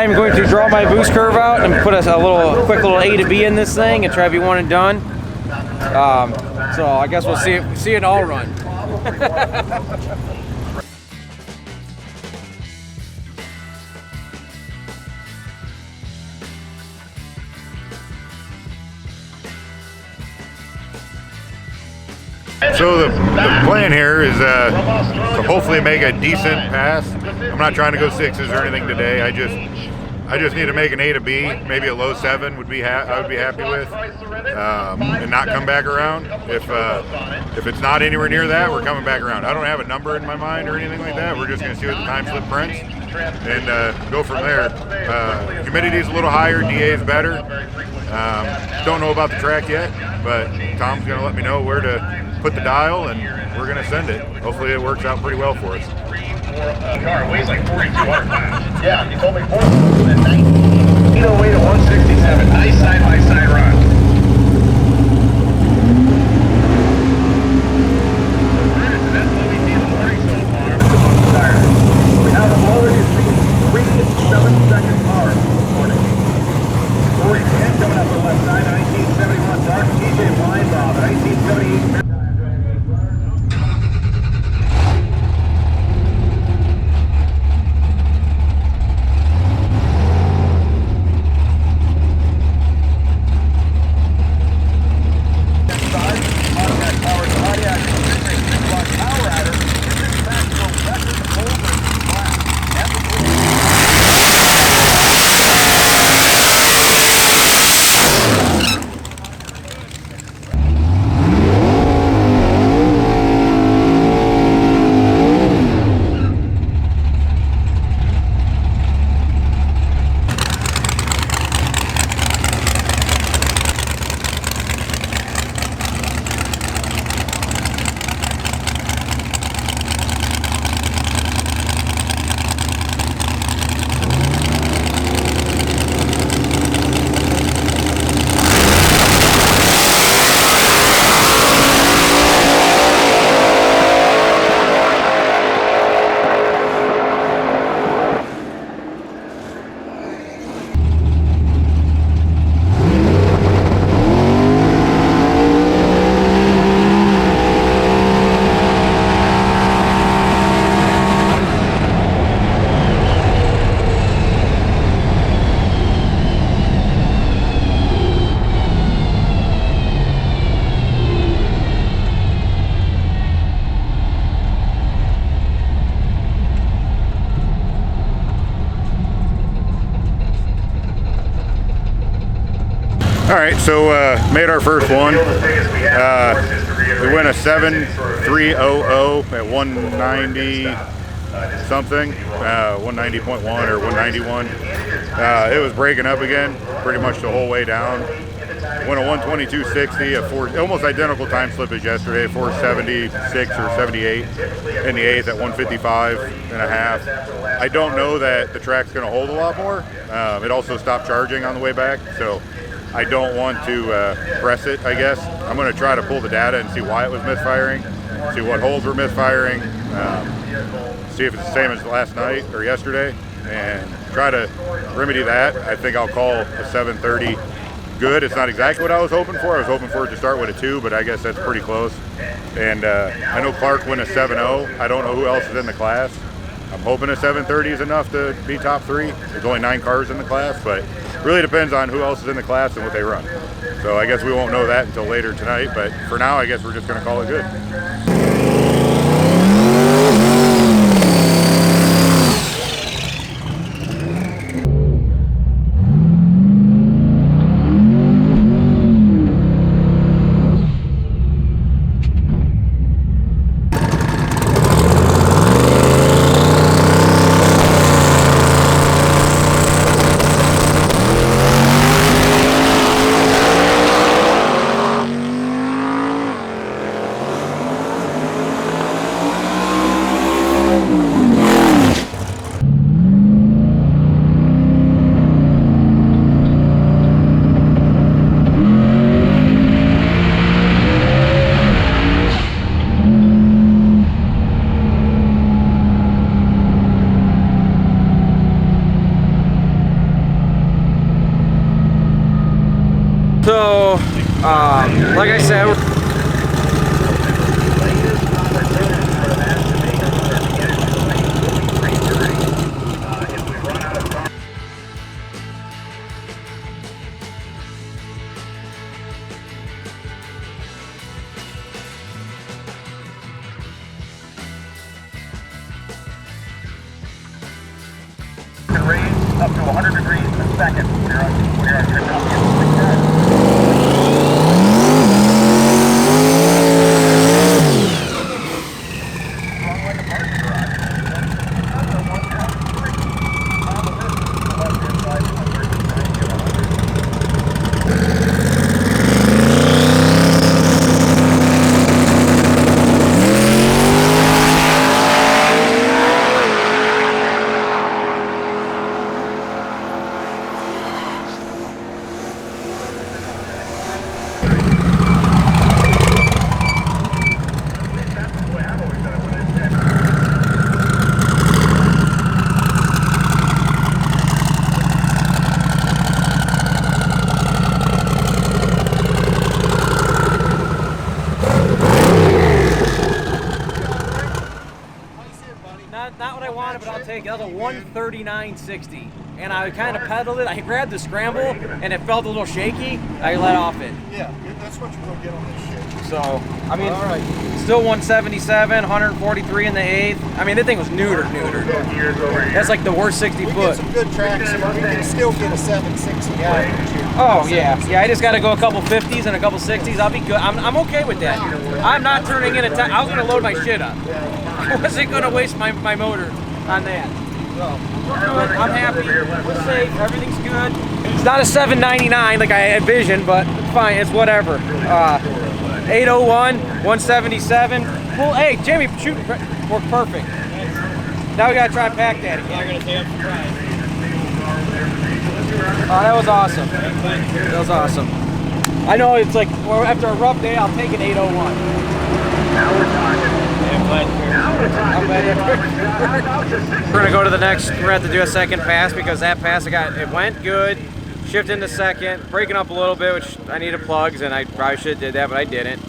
I am going to draw my boost curve out and put a quick little A to B in this thing and try to be one and done. So I guess we'll see it all run. So the plan here is to hopefully make a decent pass. I'm not trying to go sixes or anything today. I just need to make an A to B, maybe a low 7 would be I would be happy with, and not come back around. If it's not anywhere near that, we're coming back around. I don't have a number in my mind or anything like that. We're just going to see what the time slip prints and go from there. Humidity is a little higher, DA is better. Don't know about the track yet, but Tom's going to let me know where to put the dial, and we're going to send it. Hopefully it works out pretty well for us. The car weighs like 4,200 pounds. Yeah, he told me 4,808 to 167. Nice side-by-side run. That's what we see in the morning so far. We have a lower to 3 7-second car this morning. 4010 coming up the left side, 1971 dark TJ Blindbaum, 1978. All right, so made our first one. We went a 7.300 at 190 something, 190.1 or 191. It was breaking up again pretty much the whole way down. Went a 122.60 at almost identical time slip as yesterday, 476 or 78 in the 8th at 155.5. I don't know that the track's going to hold a lot more. It also stopped charging on the way back, so I don't want to press it, I guess. I'm going to try to pull the data and see why it was misfiring, see what holes were misfiring, see if it's the same as last night or yesterday, and try to remedy that. I think I'll call a 730 good. It's not exactly what I was hoping for. I was hoping for it to start with a 2, but I guess that's pretty close. And I know Clark went a 7.0. I don't know who else is in the class. I'm hoping a 730 is enough to be top 3. There's only 9 cars in the class, but really depends on who else is in the class and what they run. So I guess we won't know that until later tonight, but for now I guess we're just going to call it good. So, like I said, range up to 100 degrees per second. We're on Kentucky. Not what I wanted, but I'll take it. That was a 139.60. And I kind of pedaled it. I grabbed the scramble, and it felt a little shaky. I let off it. Yeah, that's what you're going to get on this shit. So, I mean, still 177, 143 in the 8th. I mean, that thing was neutered. That's like the worst 60 We foot. get some good tracks, and we can still get a 760 average. Oh, yeah. Yeah, I just got to go a couple 50s and a couple 60s. I'll be good. I'm okay with that. I'm not turning in a time. I was going to load my shit up. I wasn't going to waste my motor on that. So, I'm happy. We're safe. Everything's good. It's not a 799 like I envisioned, but it's fine. It's whatever. 801, 177. Well, hey, Jimmy, shoot, worked perfect. Now we got to try and pack that again. Oh, that was awesome. That was awesome. I know it's like, well, after a rough day, I'll take an 801. Now we're talking. We're gonna go to the next. We're gonna have to do a second pass because that pass it went good. Shifted into second, breaking up a little bit, which I needed plugs, and I probably should have did that, but I didn't.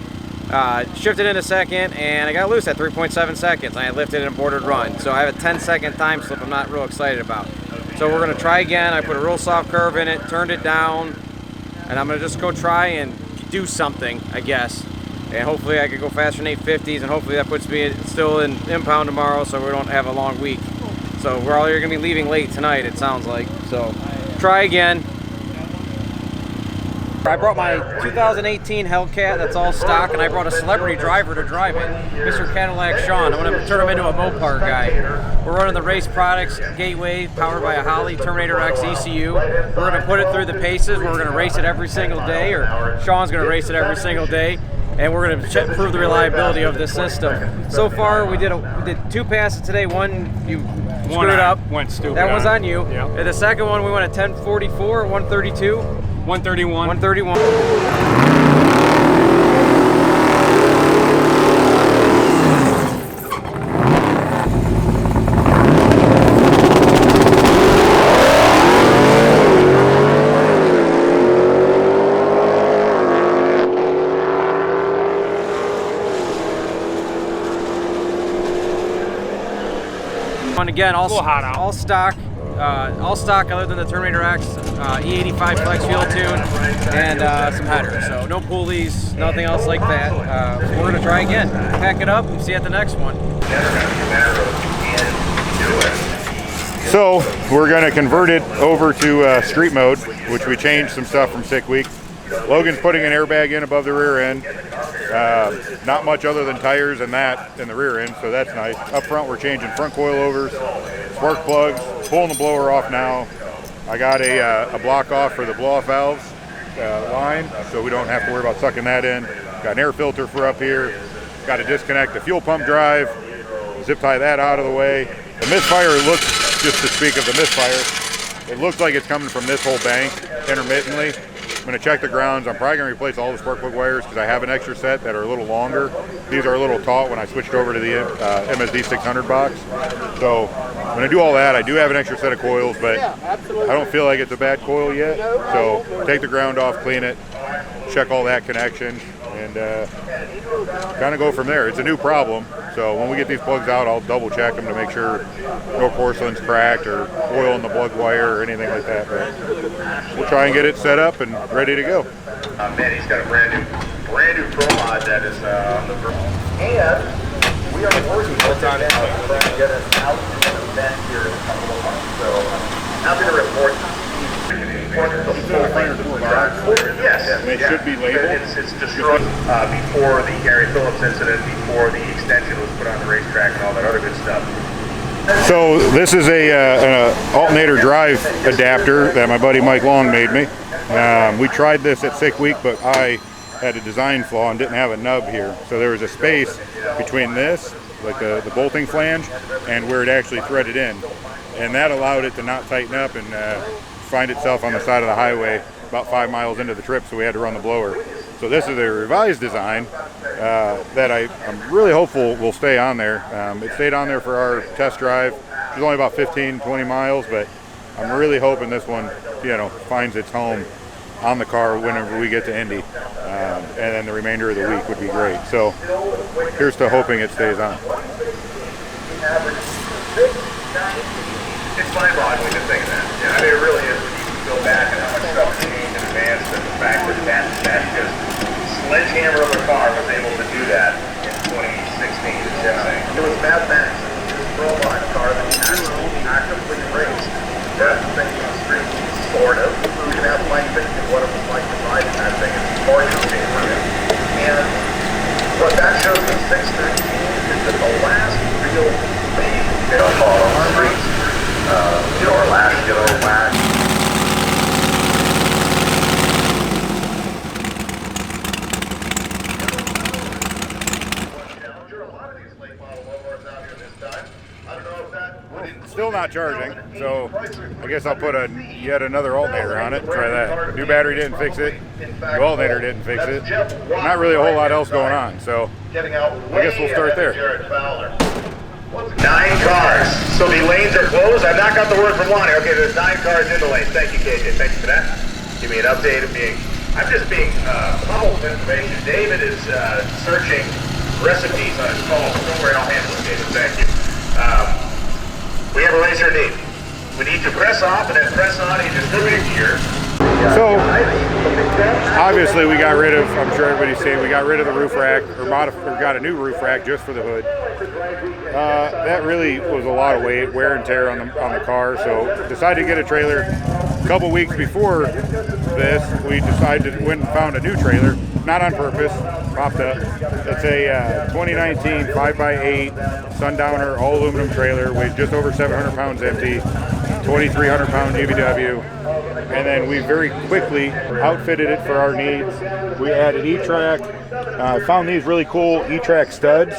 Shifted into second, and I got loose at 3.7 seconds. I lifted and boarded run, so I have a 10-second time slip. I'm not real excited about. So we're gonna try again. I put a real soft curve in it, turned it down, and I'm gonna just go try and do something, I guess. And hopefully I could go faster than 850s, and hopefully that puts me still in impound tomorrow so we don't have a long week. So we're all going to be leaving late tonight, it sounds like. So try again. I brought my 2018 Hellcat that's all stock, and I brought a celebrity driver to drive it, Mr. Cadillac Sean. I'm going to turn him into a Mopar guy. We're running the Race Products Gateway, powered by a Holley Terminator X ECU. We're going to put it through the paces. We're going to race it every single day, or Sean's going to race it every single day. And we're going to prove the reliability of this system. So far, we did 2 passes today. One, you screwed up. Went stupid. That was on you. Yeah. And the second one, we went at 1044, 132. 131. 131. And again, all stock other than the Terminator X, E85 flex fuel tune, and some headers. So no pulleys, nothing else like that. So we're gonna try again, pack it up, and see you at the next one. So we're going to convert it over to street mode, which we changed some stuff from sick week. Logan's putting an airbag in above the rear end. Not much other than tires and that in the rear end, so that's nice. Up front, we're changing front coilovers, spark plugs, pulling the blower off now. I got a block off for the blow-off valves line, so we don't have to worry about sucking that in. Got an air filter for up here. Got to disconnect the fuel pump drive, zip tie that out of the way. The misfire looks, just to speak of the misfire, it looks like it's coming from this whole bank intermittently. I'm going to check the grounds. I'm probably going to replace all the spark plug wires because I have an extra set that are a little longer. These are a little taut when I switched over to the MSD 600 box. So I'm going to do all that. I do have an extra set of coils, but I don't feel like it's a bad coil yet. So take the ground off, clean it, check all that connection, and kind of go from there. It's a new problem, so when we get these plugs out, I'll double check them to make sure no porcelain's cracked or oil in the plug wire or anything like that. But we'll try and get it set up and ready to go. Man, he's got a brand new Pro Mod that is on the verge. And we are working with him now to try to get us out to an event here in a couple of months. So happy to report. Yes, They should be labeled. It's destroyed before the Gary Phillips incident, before the extension was put on the racetrack and all that other good stuff. So this is an alternator drive adapter that my buddy Mike Long made me. We tried this at Sick Week, but I had a design flaw and didn't have a nub here. So there was a space between this, like the bolting flange, and where it actually threaded in. And that allowed it to not tighten up and find itself on the side of the highway about 5 miles into the trip, so we had to run the blower. So this is a revised design that I'm really hopeful will stay on there. It stayed on there for our test drive. It was only about 15-20 miles, but I'm really hoping this one, finds its home on the car whenever we get to Indy, and then the remainder of the week would be great. So here's to hoping it stays on. It's mind-boggling to think of that. Yeah, I mean, it really is when you go back and how much stuff changed and advanced, and the fact that just sledgehammer of a car was able to do that in 2016 is insane. It was Mad Max, this robot car that actively raced. That's the thing on the street, sort of. You can have Mike picture what it was like to ride in that thing. It's far too big for him. And what that shows in 613 is that the last real race on the streets, or last, last. Still not charging, so I guess I'll put yet another alternator on it and try that. New battery didn't fix it. New alternator didn't fix it. Not really a whole lot else going on, so I guess we'll start there. 9 cars. So the lanes are closed. I've not got the word from Lonnie. Okay, there's 9 cars in the lanes. Thank you, KJ. Thank you for that. Give me an update of I'm just being pummeled with information. David is searching recipes on his phone. Don't worry, I'll handle it, David. Thank you. We have a racer need. We need to press off and then press on in distributed gear. So, obviously we got rid of, I'm sure everybody's saying, we got rid of the roof rack, or got a new roof rack just for the hood. That really was a lot of weight, wear and tear on the car, so decided to get a trailer. A couple weeks before this, we decided to went and found a new trailer, not on purpose, popped up. It's a 2019 5x8 Sundowner all aluminum trailer, weighs just over 700 pounds empty, 2,300 pound GVW. And then we very quickly outfitted it for our needs. We added E-Track. I found these really cool E-Track studs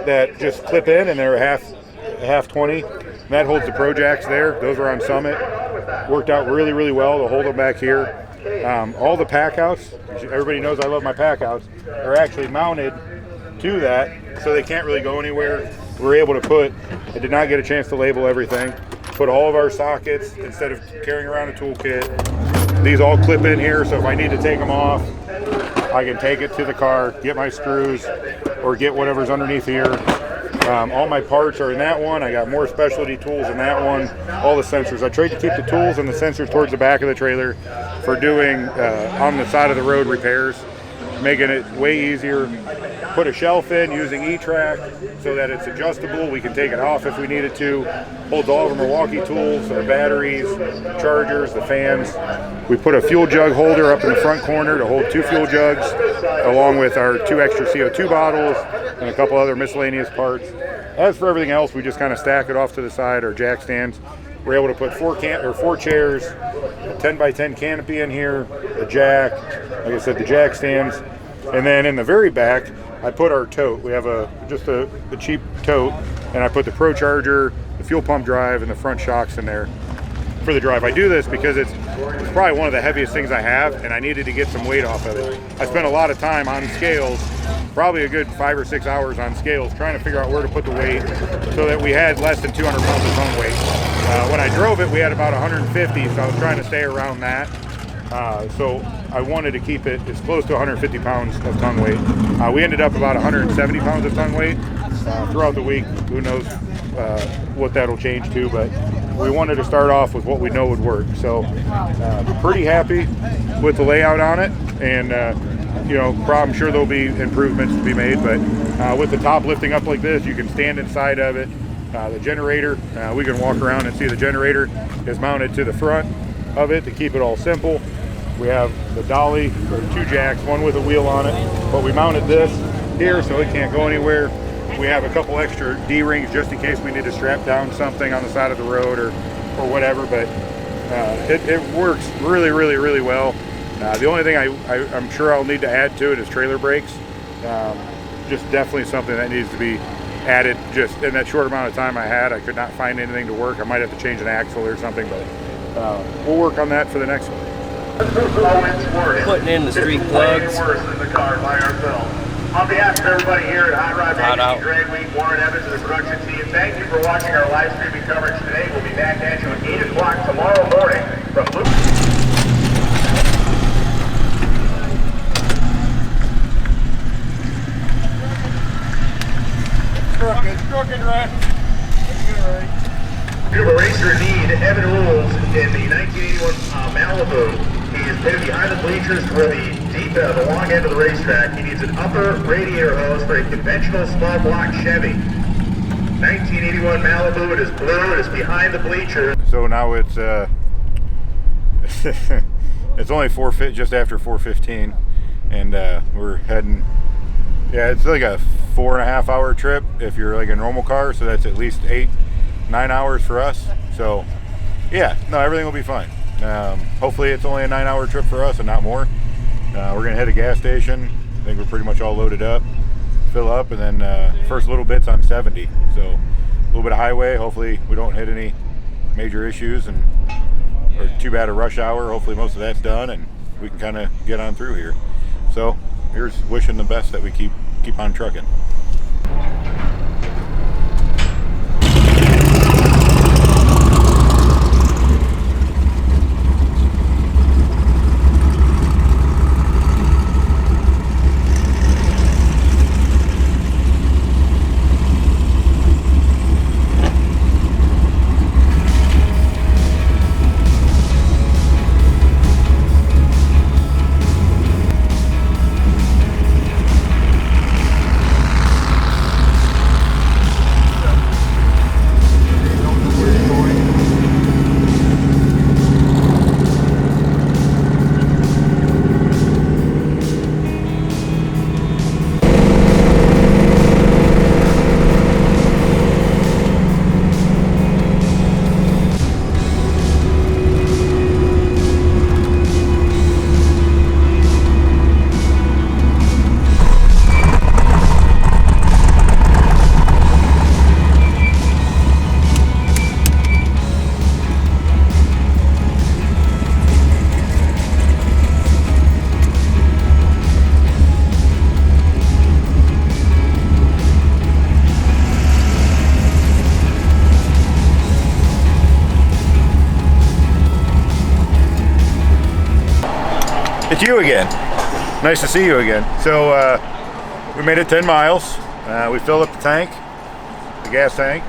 that just clip in, and they're half 20. And that holds the Pro Jacks there. Those are on Summit. Worked out really, really well to hold them back here. All the pack outs, everybody knows I love my pack outs, are actually mounted to that, so they can't really go anywhere. We're able to I did not get a chance to label everything. Put all of our sockets, instead of carrying around a toolkit, these all clip in here, so if I need to take them off, I can take it to the car, get my screws, or get whatever's underneath here. All my parts are in that one. I got more specialty tools in that one. All the sensors. I tried to keep the tools and the sensors towards the back of the trailer for doing on the side of the road repairs, making it way easier. Put a shelf in using E-Track so that it's adjustable. We can take it off if we needed to. Holds all of our Milwaukee tools, our batteries, chargers, the fans. We put a fuel jug holder up in the front corner to hold 2 fuel jugs, along with our 2 extra CO2 bottles and a couple other miscellaneous parts. As for everything else, we just kind of stack it off to the side, our jack stands. We're able to put 4 chairs, a 10x10 canopy in here, a jack, like I said, the jack stands. And then in the very back, I put our tote. We have just a cheap tote, and I put the Pro Charger, the fuel pump drive, and the front shocks in there for the drive. I do this because it's probably one of the heaviest things I have, and I needed to get some weight off of it. I spent a lot of time on scales, probably a good 5 or 6 hours on scales, trying to figure out where to put the weight so that we had less than 200 pounds of tongue weight. When I drove it, we had about 150, so I was trying to stay around that. So I wanted to keep it as close to 150 pounds of tongue weight. We ended up about 170 pounds of tongue weight. Throughout the week, who knows what that'll change to, but we wanted to start off with what we know would work. So pretty happy with the layout on it, and you know, I'm sure there'll be improvements to be made, but with the top lifting up like this, you can stand inside of it. The generator, we can walk around and see the generator is mounted to the front of it to keep it all simple. We have the dolly, or 2 jacks, one with a wheel on it, but we mounted this here so it can't go anywhere. We have a couple extra D-rings just in case we need to strap down something on the side of the road or whatever, but it works really, really, really well. The only thing I'm sure I'll need to add to it is trailer brakes. Just definitely something that needs to be added. Just in that short amount of time I had, I could not find anything to work. I might have to change an axle or something, but we'll work on that for the next one. Putting in the street plugs. On behalf of everybody here at Hot Rod Racing Drag Week, Warren Evans and the production team, thank you for watching our live streaming coverage today. We'll be back at you at 8 o'clock tomorrow morning from Crooked, right? We have a racer in need, Evan Rules, in the 1981 Malibu. He is pitted behind the bleachers toward the long end of the racetrack. He needs an upper radiator hose for a conventional small block Chevy. 1981 Malibu, it is blue, it is behind the bleachers. So now it's it's only just after 4:15, and we're heading. Yeah, it's like a 4.5 hour trip if you're like a normal car, so that's at least 8-9 hours for us. So yeah, no, everything will be fine. Hopefully it's only a 9-hour trip for us and not more. We're gonna hit a gas station. I think we're pretty much all loaded up, fill up, and then first little bits on 70. So a little bit of highway. Hopefully we don't hit any major issues or too bad a rush hour. Hopefully most of that's done and we can kind of get on through here. So here's wishing the best that we keep on trucking. It's you again. Nice to see you again. So we made it 10 miles. We filled up the tank, the gas tank,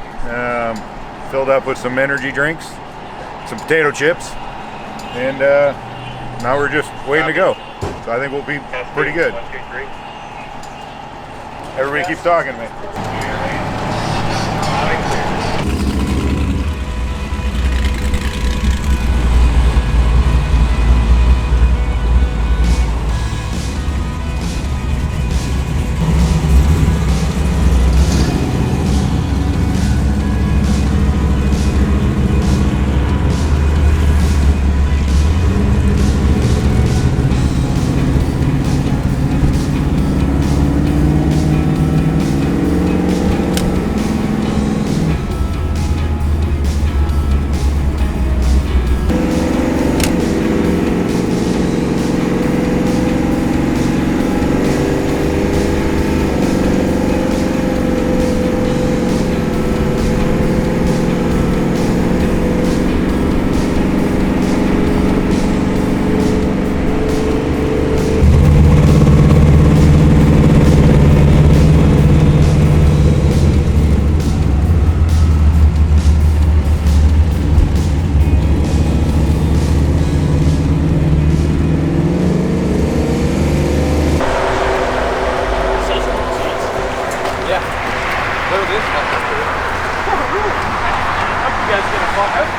filled up with some energy drinks, some potato chips, and now we're just waiting to go. So I think we'll be pretty good. Everybody keeps talking to me.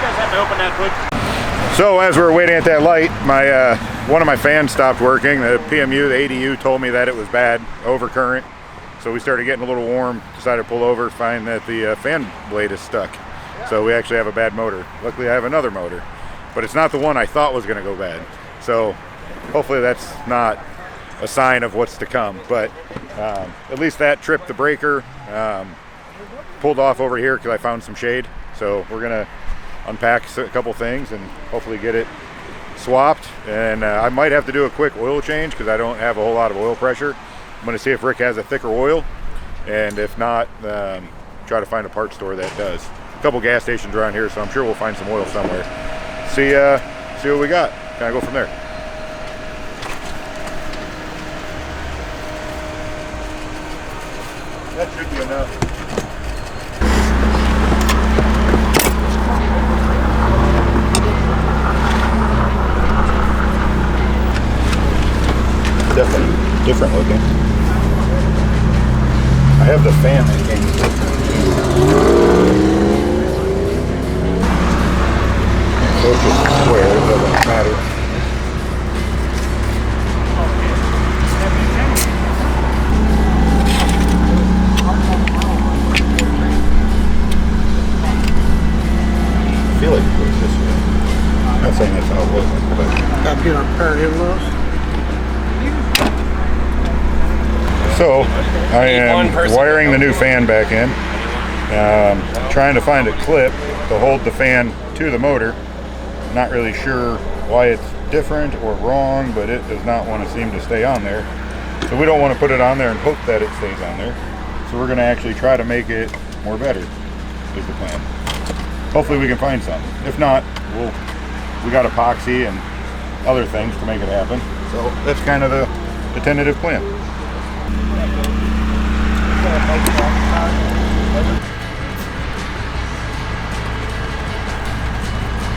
guys have to open that hood. So as we were waiting at that light, my one of my fans stopped working. The PMU, the ADU, told me that it was bad, overcurrent. So we started getting a little warm, decided to pull over, find that the fan blade is stuck. So we actually have a bad motor. Luckily I have another motor, but it's not the one I thought was gonna go bad. So hopefully that's not a sign of what's to come, but at least that tripped the breaker. Pulled off over here because I found some shade. So we're gonna unpack a couple things and hopefully get it swapped. And I might have to do a quick oil change because I don't have a whole lot of oil pressure. I'm gonna see if Rick has a thicker oil, and if not, try to find a parts store that does. A couple gas stations around here, so I'm sure we'll find some oil somewhere. See what we got. Kind of go from there. That should be enough. Definitely different looking. I have the fan that came with it. So it's just square, it doesn't matter. I feel like it goes this way. I'm not saying that's how it was, but Got to get our pair of lows. so I am wiring the new fan back in. Trying to find a clip to hold the fan to the motor. Not really sure why it's different or wrong, but it does not want to seem to stay on there. So we don't want to put it on there and hope that it stays on there. So we're going to actually try to make it more better, is the plan. Hopefully we can find some. If not, we got epoxy and other things to make it happen. So that's kind of the tentative plan.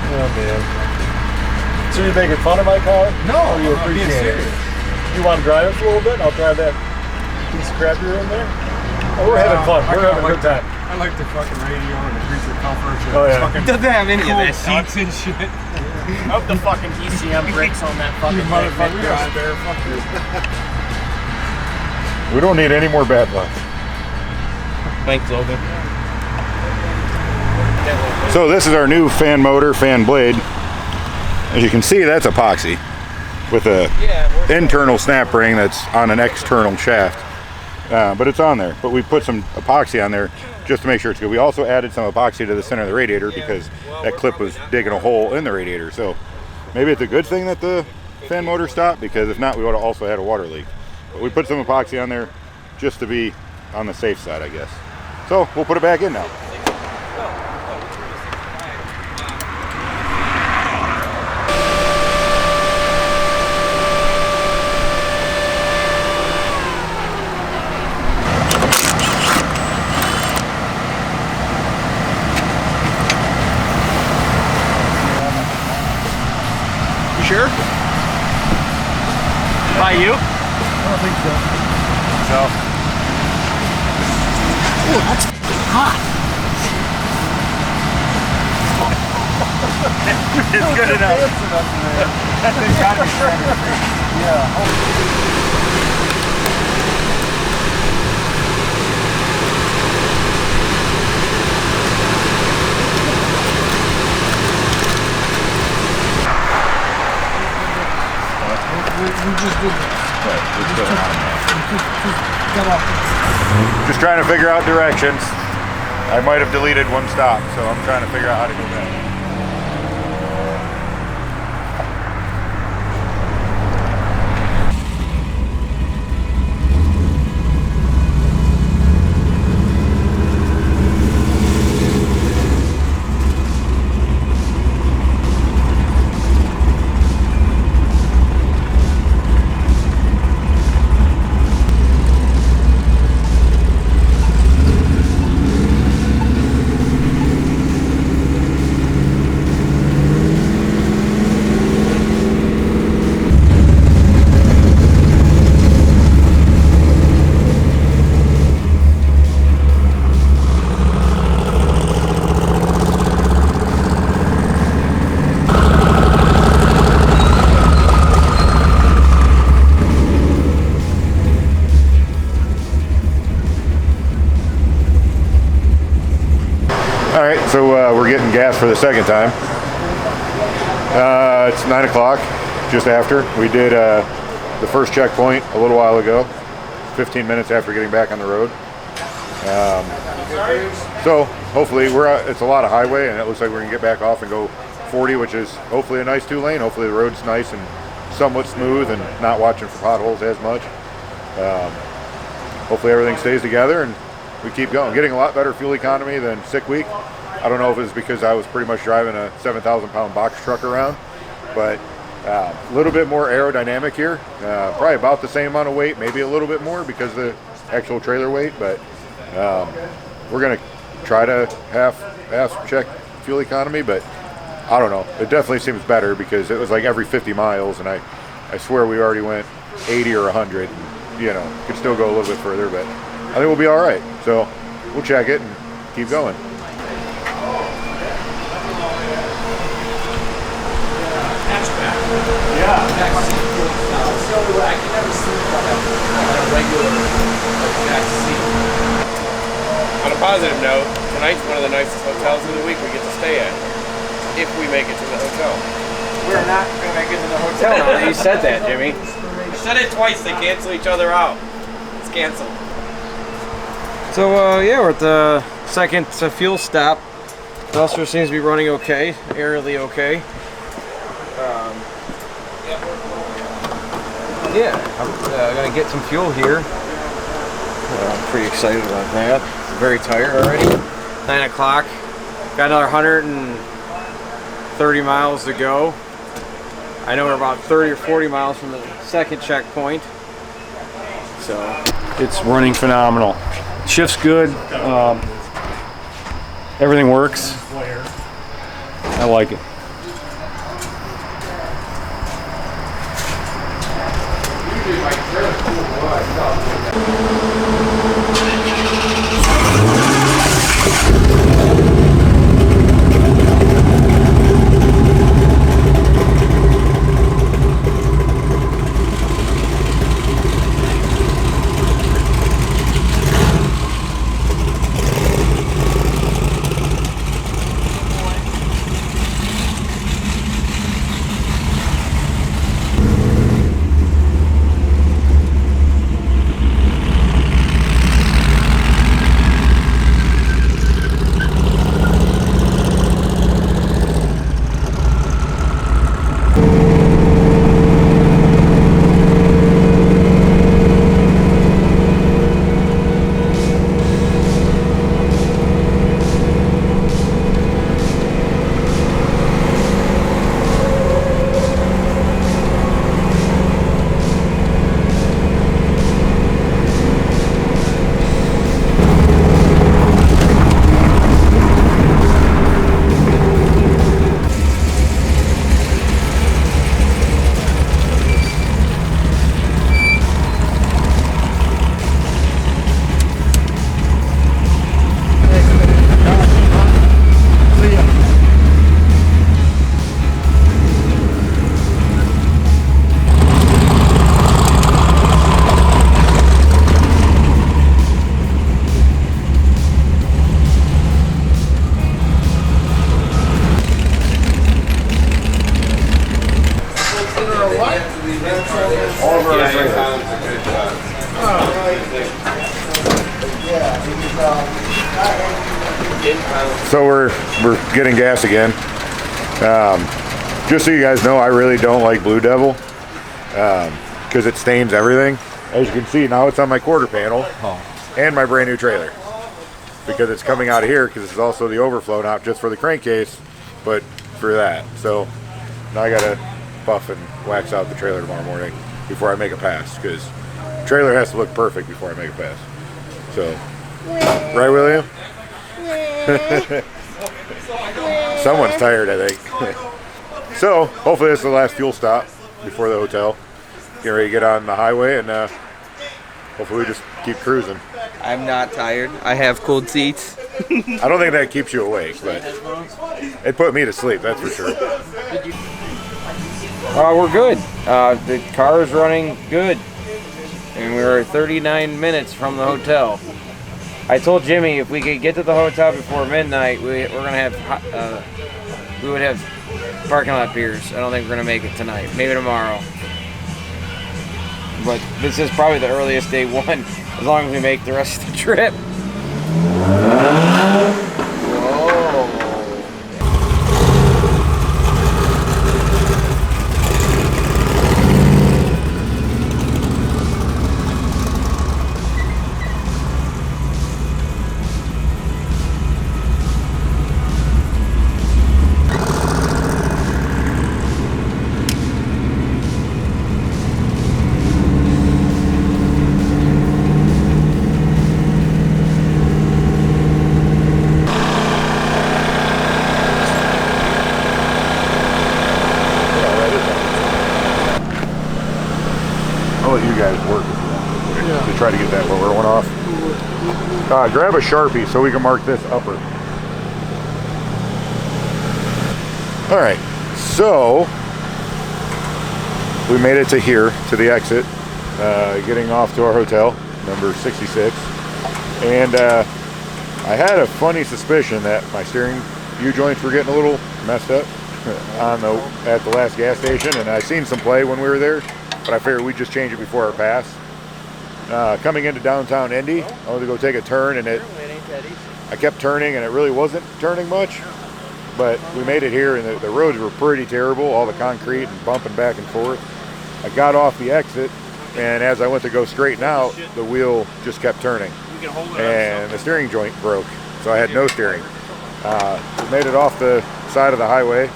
Oh man. So you're making fun of my car? No, you appreciate it. You want to drive it for a little bit? I'll drive that piece of crap you're in there. Oh, we're having fun. We're having a good time. I like the fucking radio and the creature comfort. Oh yeah. Doesn't have any of that seats and shit. I hope the fucking ECM brakes on that fucking Motherfucker, thing. you're a spare. Fuck you. We don't need any more bad luck. Thanks, Logan. So this is our new fan motor, fan blade. As you can see, that's epoxy with a internal snap ring that's on an external shaft. But it's on there. But we put some epoxy on there just to make sure it's good. We also added some epoxy to the center of the radiator because that clip was digging a hole in the radiator. So maybe it's a good thing that the fan motor stopped, because if not, we would have also had a water leak. But we put some epoxy on there just to be on the safe side, I guess. So we'll put it back in now. Sure? By you? I don't think so. So Oh, that's hot. it's good enough. Yeah. We just did this. Just trying to figure out directions. I might have deleted one stop, so I'm trying to figure out how to go back. gas for the second time. It's 9 o'clock, just after. We did the first checkpoint a little while ago, 15 minutes after getting back on the road. So hopefully it's a lot of highway, and it looks like we're gonna get back off and go 40, which is hopefully a nice 2-lane. Hopefully the road's nice and somewhat smooth and not watching for potholes as much. Hopefully everything stays together and we keep going. Getting a lot better fuel economy than sick week. I don't know if it's because I was pretty much driving a 7,000-pound box truck around, but a little bit more aerodynamic here. Probably about the same amount of weight, maybe a little bit more because of the actual trailer weight, but we're gonna try to half check fuel economy, but I don't know. It definitely seems better because it was like every 50 miles, and I swear we already went 80 or 100. And, you know, could still go a little bit further, but I think we'll be all right. So we'll check it and keep going. On a positive note, tonight's one of the nicest hotels of the week we get to stay at. If we make it to the hotel. We're not going to make it to the hotel now that you said that, Jimmy. I said it twice, they cancel each other out. It's canceled. So, yeah, we're at the second fuel stop. Duster seems to be running okay, airily okay. Yeah, I'm going to get some fuel here. I'm pretty excited about that. Very tired already. 9 o'clock. Got another 130 miles to go. I know we're about 30 or 40 miles from the second checkpoint. So it's running phenomenal. Shift's good. Everything works. I like it. So we're getting gas again. Just so you guys know, I really don't like Blue Devil because it stains everything. As you can see, now it's on my quarter panel and my brand new trailer because it's coming out of here because this is also the overflow, not just for the crankcase, but for that. So now I gotta buff and wax out the trailer tomorrow morning before I make a pass because the trailer has to look perfect before I make a pass. So, right, William? Someone's tired, I think. So, hopefully this is the last fuel stop before the hotel. Getting ready to get on the highway and hopefully we just keep cruising. I'm not tired. I have cold seats. I don't think that keeps you awake, but it put me to sleep, that's for sure. we're good. The car is running good. And we were 39 minutes from the hotel. I told Jimmy if we could get to the hotel before midnight, we're gonna have we would have parking lot beers. I don't think we're gonna make it tonight. Maybe tomorrow. But this is probably the earliest day one, as long as we make the rest of the trip. I'll let you guys work if you want to try to get that lower one off. Grab a Sharpie so we can mark this upper. All right, so we made it to here, to the exit, getting off to our hotel, number 66. And I had a funny suspicion that my steering U-joints were getting a little messed up at the last gas station, and I seen some play when we were there, but I figured we'd just change it before our pass. Coming into downtown Indy, I wanted to go take a turn, and I kept turning, and it really wasn't turning much, but we made it here, and the roads were pretty terrible, all the concrete and bumping back and forth. I got off the exit, and as I went to go straighten out, the wheel just kept turning, and the steering joint broke, so I had no steering. We made it off the side of the highway,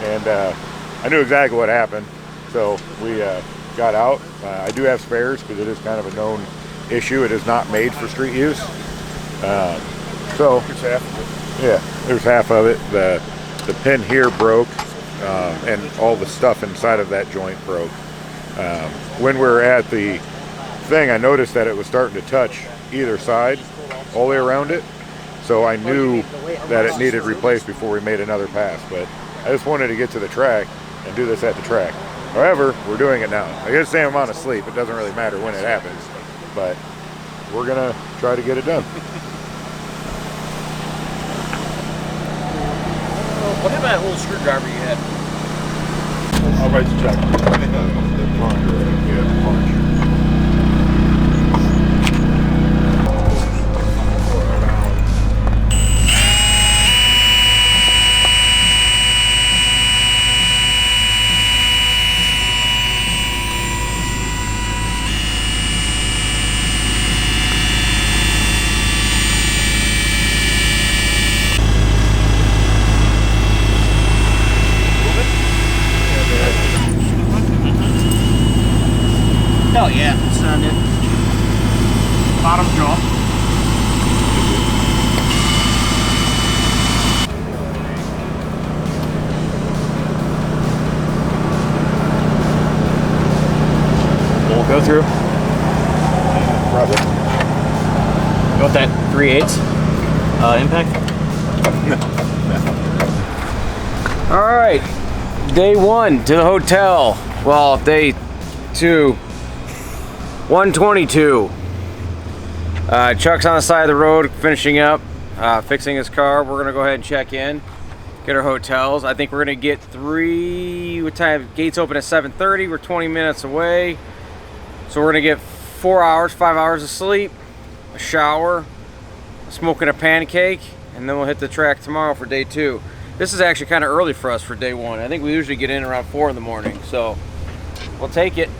and I knew exactly what happened, so we got out. I do have spares because it is kind of a known issue. It is not made for street use. So there's half of it. Yeah, there's half of it. The pin here broke, and all the stuff inside of that joint broke. When we were at the thing, I noticed that it was starting to touch either side, all the way around it. So I knew that it needed replaced before we made another pass. But I just wanted to get to the track and do this at the track. However, we're doing it now. I get the same amount of sleep. It doesn't really matter when it happens, but we're gonna try to get it done. What about that little screwdriver you had? I'll write the check. Oh yeah, it's on it. Bottom jaw. Won't go through. Probably. Got that 3/8 impact? All right, day one to the hotel. Well, day two, 122. Chuck's on the side of the road finishing up, fixing his car. We're gonna go ahead and check in, get our hotels. I think we're gonna get what time? Gates open at 7:30. We're 20 minutes away. So we're gonna get 4 hours, 5 hours of sleep, a shower, smoking a pancake, and then we'll hit the track tomorrow for day two. This is actually kind of early for us for day one. I think we usually get in around 4 in the morning, so we'll take it.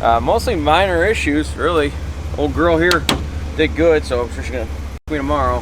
Mostly minor issues, really. Old girl here did good, so I'm sure she's gonna be tomorrow.